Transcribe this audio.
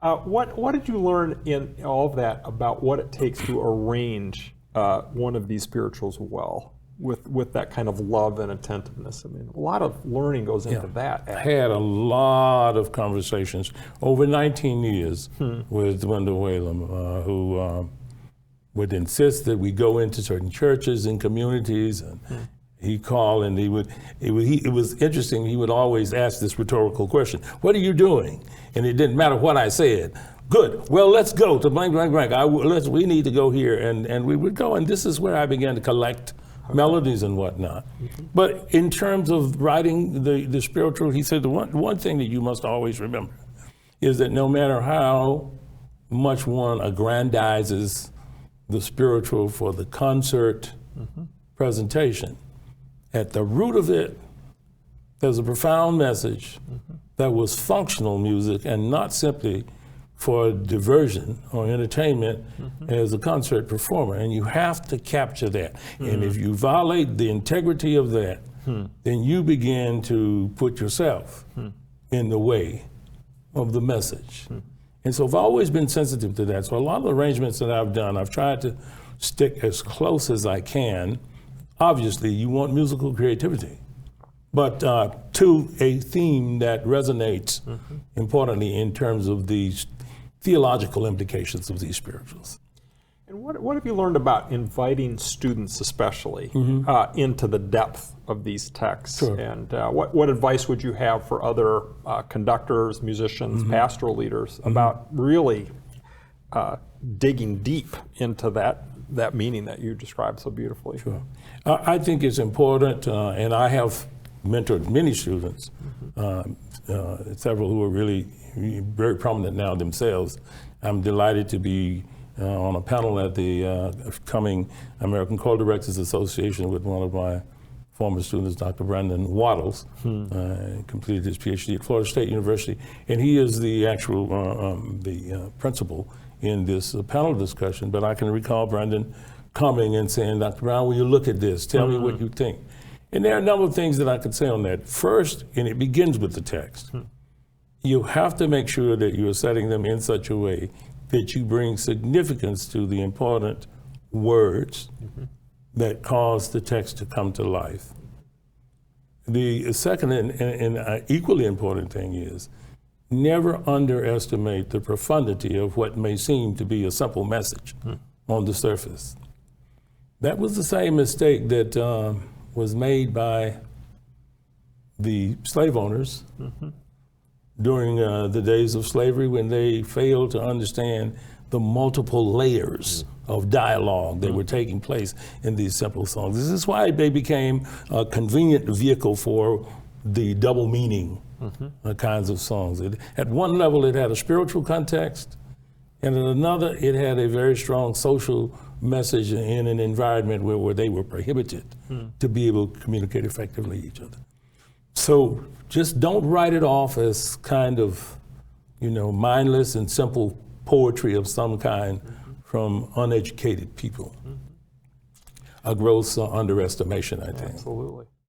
What did you learn in all of that about what it takes to arrange one of these spirituals well, with that kind of love and attentiveness? I mean, a lot of learning goes into that. I had a lot of conversations over 19 years with Wendell Whalum, who would insist that we go into certain churches and communities, and he called and it was interesting, he would always ask this rhetorical question: what are you doing? And it didn't matter what I said. Good, well, let's go to blank, blank, blank. We need to go here. And we would go, and this is where I began to collect melodies and whatnot. But in terms of writing the spiritual, he said the one thing that you must always remember is that no matter how much one aggrandizes the spiritual for the concert presentation, at the root of it, there's a profound message that was functional music and not simply for diversion or entertainment as a concert performer. And you have to capture that. And if you violate the integrity of that, then you begin to put yourself in the way of the message. And so I've always been sensitive to that. So a lot of the arrangements that I've done, I've tried to stick as close as I can. Obviously, you want musical creativity, but to a theme that resonates importantly in terms of the theological implications of these spirituals. And what have you learned about inviting students, especially, into the depth of these texts? Sure. And what advice would you have for other conductors, musicians, pastoral leaders about really digging deep into that meaning that you described so beautifully? Sure. I think it's important, and I have mentored many students, several who are really very prominent now themselves. I'm delighted to be on a panel at the coming American Choral Directors Association with one of my former students, Dr. Brandon Waddles, completed his PhD at Florida State University, and he is the actual principal in this panel discussion. But I can recall Brandon coming and saying, Dr. Brown, will you look at this? Tell me what you think. And there are a number of things that I could say on that. First, and it begins with the text, you have to make sure that you're setting them in such a way that you bring significance to the important words that cause the text to come to life. The second and equally important thing is never underestimate the profundity of what may seem to be a simple message on the surface. That was the same mistake that was made by the slave owners during the days of slavery, when they failed to understand the multiple layers of dialogue that were taking place in these simple songs. This is why they became a convenient vehicle for the double meaning kinds of songs. At one level, it had a spiritual context, and at another, it had a very strong social message in an environment where they were prohibited to be able to communicate effectively with each other. So just don't write it off as kind of, mindless and simple poetry of some kind from uneducated people. A gross underestimation, I think. Absolutely.